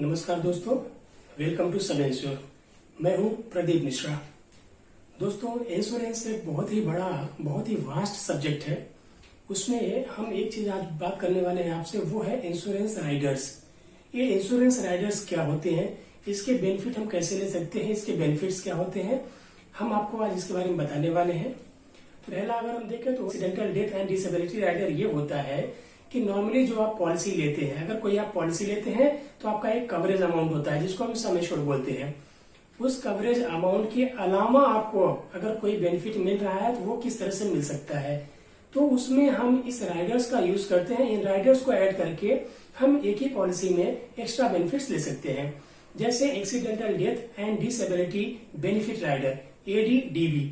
नमस्कार दोस्तों, welcome to सब इंश्योर। मैं हूं प्रदीप मिश्रा। दोस्तों, इंश्योरेंस एक बहुत ही बड़ा, बहुत ही वास्ट सब्जेक्ट है। उसमें हम एक चीज आज बात करने वाले हैं आपसे, वो है इंश्योरेंस राइडर्स। ये इंश्योरेंस राइडर्स क्या होते हैं, इसके बेनिफिट हम कैसे ले सकते हैं, इसके बेनिफिट्स क्या होते हैं, हम आपको आज इसके बारे में बताने वाले हैं। पहला अगर हम देखें तो accidental death and disability rider ये होता है कि नॉर्मली जो आप पॉलिसी लेते हैं, अगर कोई आप पॉलिसी लेते हैं तो आपका एक कवरेज अमाउंट होता है जिसको हम सम एश्योर्ड बोलते हैं। उस कवरेज अमाउंट के अलावा आपको अगर कोई बेनिफिट मिल रहा है तो वो किस तरह से मिल सकता है, तो उसमें हम इस राइडर्स का यूज करते हैं। इन राइडर्स को ऐड करके हम एक ही पॉलिसी में एक्स्ट्रा बेनिफिट्स ले सकते हैं, जैसे accidental death and disability benefit rider ADDB।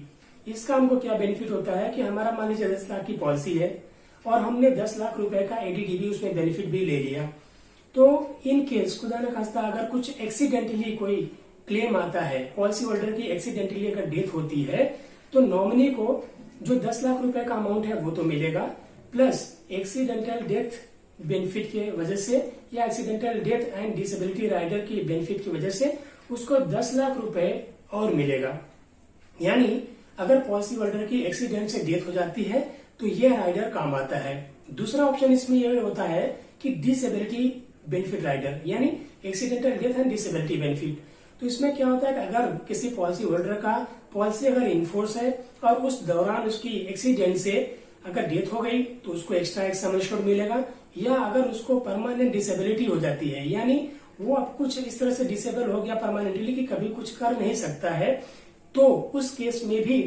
इसका हमको क्या बेनिफिट होता है कि हमारा मान लीजिए 10 लाख की पॉलिसी है और हमने 10 लाख रुपए का ADDB उसमें बेनिफिट भी ले लिया, तो इन केस खुदा न खास्ता अगर कुछ एक्सीडेंटली कोई क्लेम आता है, पॉलिसी होल्डर की एक्सीडेंटली अगर डेथ होती है, तो नॉमिनी को जो 10 लाख रुपए का अमाउंट है वो तो मिलेगा, प्लस एक्सीडेंटल डेथ बेनिफिट की वजह से या accidental death and disability rider की बेनिफिट की वजह से उसको 10 लाख रुपए और मिलेगा। यानी अगर पॉलिसी होल्डर की एक्सीडेंट से डेथ हो जाती है तो यह राइडर काम आता है। दूसरा ऑप्शन इसमें यह होता है कि डिसेबिलिटी बेनिफिट राइडर, यानी accidental death and disability benefit. तो इसमें क्या होता है कि अगर किसी पॉलिसी होल्डर का पॉलिसी अगर इनफोर्स है और उस दौरान उसकी एक्सीडेंट से अगर डेथ हो गई तो उसको एक्स्ट्रा एक सम एश्योर्ड मिलेगा, या अगर उसको परमानेंट डिसेबिलिटी हो जाती है, यानी वो अब कुछ इस तरह से डिसेबल हो गया परमानेंटली कि कभी कुछ कर नहीं सकता है, तो उस केस में भी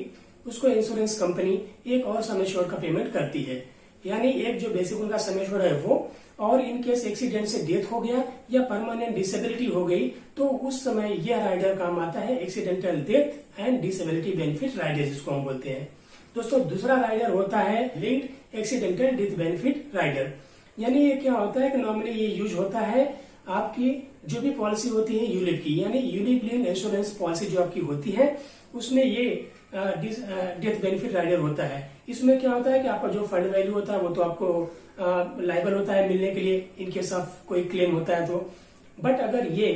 उसको इंश्योरेंस कंपनी एक और सम एश्योर्ड का पेमेंट करती है। यानी एक जो बेसिक उनका सम एश्योर्ड है वो, और इन केस एक्सीडेंट से डेथ हो गया या परमानेंट डिसेबिलिटी हो गई तो उस समय यह राइडर काम आता है, accidental death and disability benefit rider जिसको हम बोलते हैं। दोस्तों, दूसरा राइडर होता है linked accidental death benefit rider. यानी ये क्या होता है कि नॉर्मली ये यूज होता है आपकी जो भी पॉलिसी होती है यूलिप की, यानी यूनिक लिंक्ड इंश्योरेंस पॉलिसी जो आपकी होती है उसमें ये डेथ बेनिफिट राइडर होता है। इसमें क्या होता है कि आपका जो फंड वैल्यू होता है वो तो आपको लाइबल होता है मिलने के लिए इन केस ऑफ कोई क्लेम होता है तो, बट अगर ये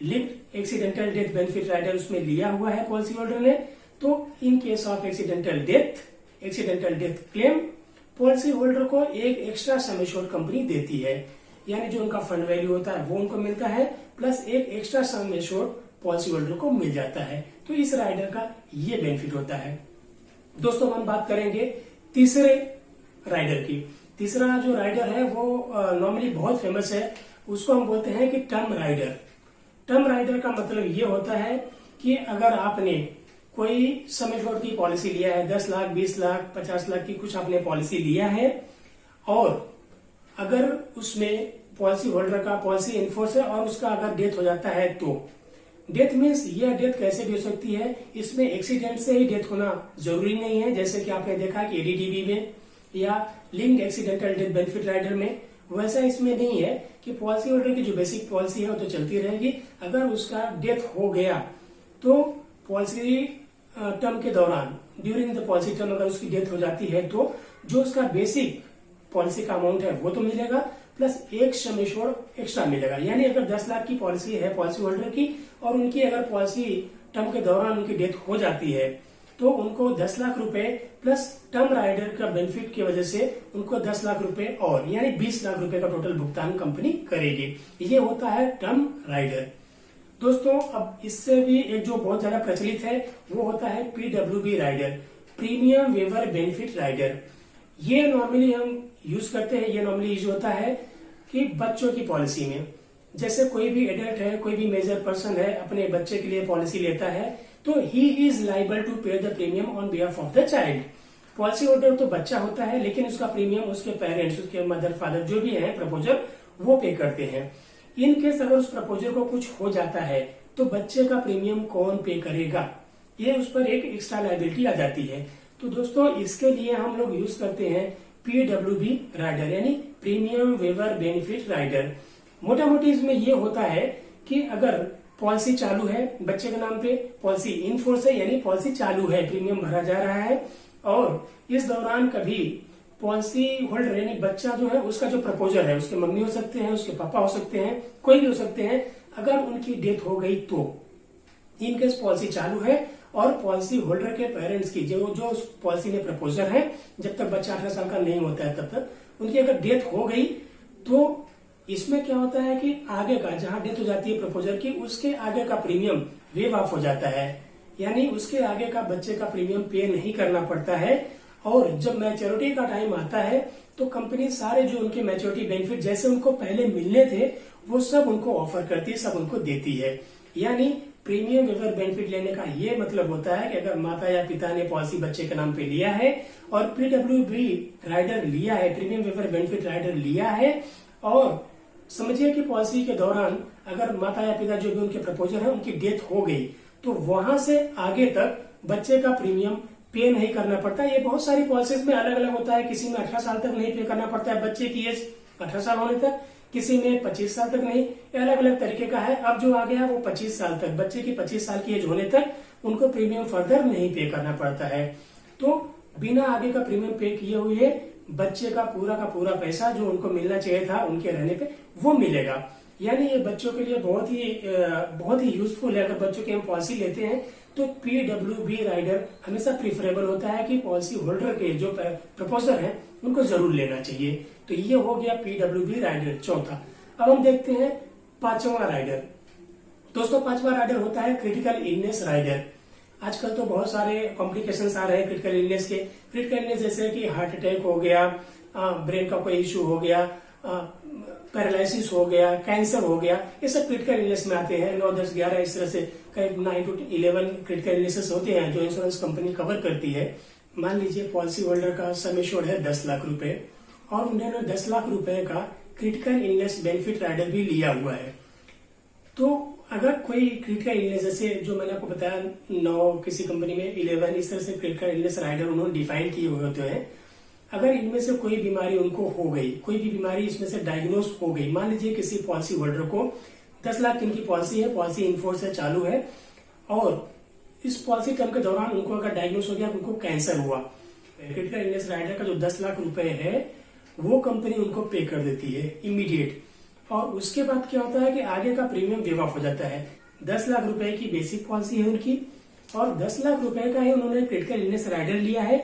linked accidental death benefit rider उसमें लिया हुआ है पॉलिसी होल्डर ने, तो in case of accidental death claim policy holder को एक एक्स्ट्रा सम एश्योर्ड कंपनी देती है, यानी जो उनका फंड वैल्यू होता है वो उनको मिलता है, प्लस एक extra sum assured policy holder को मिल जाता है। तो इस राइडर का ये बेनिफिट होता है। दोस्तों, हम बात करेंगे तीसरे राइडर की। तीसरा जो राइडर है वो नॉर्मली बहुत फेमस है, उसको हम बोलते हैं कि टर्म राइडर। टर्म राइडर का मतलब ये होता है कि अगर आपने कोई सम एश्योर्ड की पॉलिसी लिया है, 10 लाख, 20 लाख, 50 लाख की कुछ आपने पॉलिसी लिया है, और अगर उसमें पॉलिसी होल्डर का पॉलिसी इनफोर्स है और उसका अगर डेथ हो जाता है, तो डेथ मीन्स यह डेथ कैसे भी हो सकती है, इसमें एक्सीडेंट से ही डेथ होना जरूरी नहीं है, जैसे कि आपने देखा कि ADDB में या linked accidental death benefit rider में, वैसा इसमें नहीं है कि पॉलिसी होल्डर की जो बेसिक पॉलिसी है वो तो चलती रहेगी, अगर उसका डेथ हो गया तो पॉलिसी टर्म के दौरान, ड्यूरिंग द पॉलिसी टर्म अगर उसकी डेथ हो जाती है तो जो उसका बेसिक पॉलिसी का अमाउंट है वो तो मिलेगा, प्लस एक सम एश्योर्ड एक्स्ट्रा मिलेगा। यानी अगर 10 लाख की पॉलिसी है पॉलिसी होल्डर की और उनकी अगर पॉलिसी टर्म के दौरान उनकी डेथ हो जाती है तो उनको 10 लाख रुपए प्लस टर्म राइडर का बेनिफिट की वजह से उनको 10 लाख रुपए और, यानी 20 लाख रुपए का टोटल भुगतान कंपनी करेगी। ये होता है टर्म राइडर। दोस्तों, अब इससे भी एक जो बहुत ज्यादा प्रचलित है वो होता है PWB rider, premium waiver benefit rider. ये नॉर्मली हम यूज करते हैं, ये नॉर्मली यूज होता है कि बच्चों की पॉलिसी में, जैसे कोई भी एडल्ट है, कोई भी मेजर पर्सन है, अपने बच्चे के लिए पॉलिसी लेता है, तो ही इज लाइबल टू पे the premium on behalf of the child. Policy holder तो बच्चा होता है, लेकिन उसका प्रीमियम उसके पेरेंट्स, उसके मदर फादर जो भी है प्रपोजर, वो पे करते हैं। इन केस अगर उस प्रपोजर को कुछ हो जाता है तो बच्चे का प्रीमियम कौन पे करेगा, ये उस पर एक एक्स्ट्रा लाइबिलिटी आ जाती है। तो दोस्तों, इसके लिए हम लोग यूज करते हैं PWB राइडर, यानी प्रीमियम वेवर बेनिफिट राइडर। मोटा मोटी इसमें ये होता है कि अगर पॉलिसी चालू है बच्चे के नाम पे, पॉलिसी इन फोर्स है यानी पॉलिसी चालू है, प्रीमियम भरा जा रहा है, और इस दौरान कभी पॉलिसी होल्डर यानी बच्चा जो है उसका जो प्रपोजर है, उसके मम्मी हो सकते हैं, उसके पापा हो सकते हैं, कोई भी हो सकते हैं, अगर उनकी डेथ हो गई तो इनकेस पॉलिसी चालू है और पॉलिसी होल्डर के पेरेंट्स की जो पॉलिसी में प्रपोजर है, जब तक बच्चा 18 साल का नहीं होता है तब तक उनकी अगर डेथ हो गई तो इसमें क्या होता है कि आगे का जहां डेथ हो जाती है प्रपोजर की, उसके आगे का प्रीमियम वेव ऑफ हो जाता है, यानी उसके आगे का बच्चे का प्रीमियम पे नहीं करना पड़ता है। और जब मैच्योरिटी का टाइम आता है तो कंपनी सारे जो उनके मैच्योरिटी बेनिफिट जैसे उनको पहले मिलने थे वो सब उनको ऑफर करती है, सब उनको देती है। यानी प्रीमियम वेवर बेनिफिट लेने का ये मतलब होता है कि अगर माता या पिता ने पॉलिसी बच्चे के नाम पे लिया है और पीडब्ल्यूबी राइडर लिया है, प्रीमियम वेवर बेनिफिट राइडर लिया है, और समझिए कि पॉलिसी के दौरान अगर माता या पिता जो भी उनके प्रपोजर है उनकी डेथ हो गई तो वहां से आगे तक बच्चे का प्रीमियम पे नहीं करना पड़ता। ये बहुत सारी पॉलिसीज में अलग अलग होता है, किसी में 18 साल तक नहीं पे करना पड़ता है बच्चे की एज 18 साल होने तक, किसी में 25 साल तक नहीं, ये अलग अलग तरीके का है। अब जो आ गया वो 25 साल तक, बच्चे की 25 साल की एज होने तक उनको प्रीमियम फर्दर नहीं पे करना पड़ता है। तो बिना आगे का प्रीमियम पे किए हुए बच्चे का पूरा पैसा जो उनको मिलना चाहिए था उनके रहने पे वो मिलेगा। यानी ये बच्चों के लिए बहुत ही यूजफुल है। अगर बच्चों की हम पॉलिसी लेते हैं तो पीडब्ल्यूबी राइडर हमेशा प्रिफरेबल होता है कि पॉलिसी होल्डर के जो प्रपोजर है उनको जरूर लेना चाहिए। तो ये हो गया पीडब्ल्यूबी राइडर चौथा। अब हम देखते हैं पांचवा राइडर। दोस्तों पांचवा राइडर होता है क्रिटिकल इलनेस राइडर। आजकल तो बहुत सारे कॉम्प्लिकेशंस आ रहे हैं क्रिटिकल इलनेस के। क्रिटिकल इलनेस जैसे कि हार्ट अटैक हो गया, ब्रेन का कोई इश्यू हो गया, पैरालिसिस हो गया, कैंसर हो गया, ये सब क्रिटिकल इलनेस में आते हैं। 9, 10, 11 इस तरह से करीब 9 to 11 क्रिटिकल इलनेसेस होते हैं जो इंश्योरेंस कंपनी कवर करती है। मान लीजिए पॉलिसी होल्डर का सम एश्योर्ड है 10 लाख रुपए और उन्होंने 10 लाख रुपए का क्रिटिकल इलनेस बेनिफिट राइडर भी लिया हुआ है। तो अगर कोई क्रिटिकल इलनेस जैसे जो मैंने आपको बताया 9, किसी कंपनी में 11, इस तरह से क्रिटिकल इलनेस राइडर उन्होंने डिफाइन किए हुए होते हैं। अगर इनमें से कोई बीमारी उनको हो गई, कोई भी बीमारी इसमें से डायग्नोज हो गई, मान लीजिए किसी पॉलिसी होल्डर को 10 लाख की पॉलिसी है, पॉलिसी इनफोर्स है, चालू है, और इस पॉलिसी टर्म के दौरान उनको अगर डायग्नोज हो गया, उनको कैंसर हुआ, क्रिटिकल इलनेस राइडर का जो 10 लाख रुपए है वो कंपनी उनको पे कर देती है इमीडिएट। और उसके बाद क्या होता है कि आगे का प्रीमियम वेव ऑफ हो जाता है। 10 लाख रुपए की बेसिक पॉलिसी है उनकी और 10 लाख रुपए का ही उन्होंने क्रिटिकल इलनेस राइडर लिया है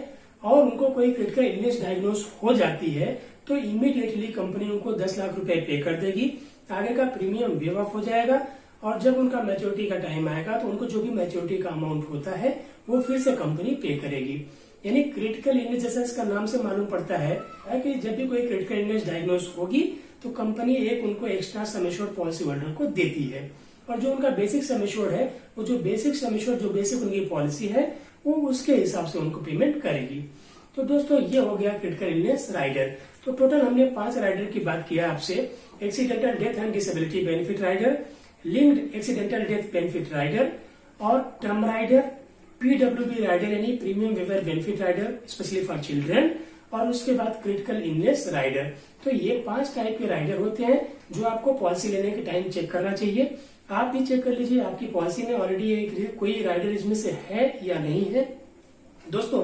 और उनको कोई क्रिटिकल इलनेस डायग्नोज हो जाती है तो इमीडिएटली कंपनी उनको 10 लाख रुपए पे कर देगी, आगे का प्रीमियम वेव ऑफ हो जाएगा और जब उनका मैच्योरिटी का टाइम आएगा तो उनको जो भी मैच्योरिटी का अमाउंट होता है वो फिर से कंपनी पे करेगी। यानी क्रिटिकल इलनेस जैसा इसका नाम से मालूम पड़ता है कि जब भी कोई क्रिटिकल इलनेस डायग्नोज होगी तो कंपनी एक उनको extra sum assured policy holder को देती है और जो उनका बेसिक सम एश्योर्ड है वो जो बेसिक उनकी पॉलिसी है वो उसके हिसाब से उनको पेमेंट करेगी। तो दोस्तों ये हो गया क्रिटिकल इलनेस राइडर। तो टोटल हमने 5 राइडर की बात किया आपसे। Accidental death and disability benefit rider, linked accidental death benefit rider और टर्म राइडर, पीडब्ल्यूबी राइडर यानी premium waiver benefit rider specially for children, और उसके बाद क्रिटिकल इलनेस राइडर। तो ये 5 टाइप के राइडर होते हैं जो आपको पॉलिसी लेने के टाइम चेक करना चाहिए। आप भी चेक कर लीजिए आपकी पॉलिसी में ऑलरेडी कोई राइडर इसमें से है या नहीं है। दोस्तों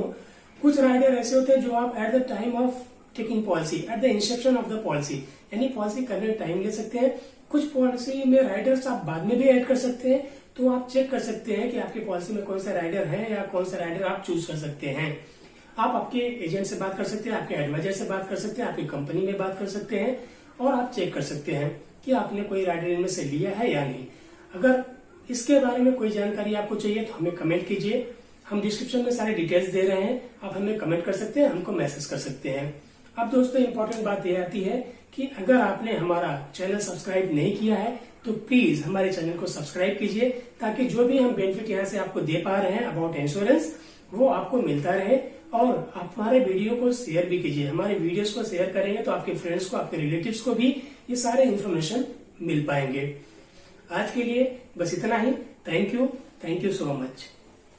कुछ राइडर ऐसे होते हैं जो आप at the time of taking policy, at the Inception of the policy, यानी पॉलिसी करने में टाइम ले सकते हैं। कुछ पॉलिसी में राइडर्स आप बाद में भी ऐड कर सकते हैं, तो आप चेक कर सकते हैं कि आपकी पॉलिसी में कौन सा राइडर है या कौन सा राइडर आप चूज कर सकते हैं। आप आपके एजेंट से बात कर सकते हैं, आपके एडवाइजर से बात कर सकते हैं, आपकी कंपनी में बात कर सकते हैं और आप चेक कर सकते हैं कि आपने कोई राइडर इनमें से लिया है या नहीं। अगर इसके बारे में कोई जानकारी आपको चाहिए तो हमें कमेंट कीजिए, हम डिस्क्रिप्शन में सारे डिटेल्स दे रहे हैं, आप हमें कमेंट कर सकते हैं, हमको मैसेज कर सकते हैं। अब दोस्तों इम्पोर्टेंट बात यह आती है कि अगर आपने हमारा चैनल सब्सक्राइब नहीं किया है तो प्लीज हमारे चैनल को सब्सक्राइब कीजिए ताकि जो भी हम बेनिफिट यहाँ से आपको दे पा रहे हैं अबाउट इंश्योरेंस वो आपको मिलता रहे। और आप हमारे वीडियो को शेयर भी कीजिए, हमारे वीडियोस को शेयर करेंगे तो आपके फ्रेंड्स को, आपके रिलेटिव्स को भी ये सारे इन्फॉर्मेशन मिल पाएंगे। आज के लिए बस इतना ही। Thank you so much.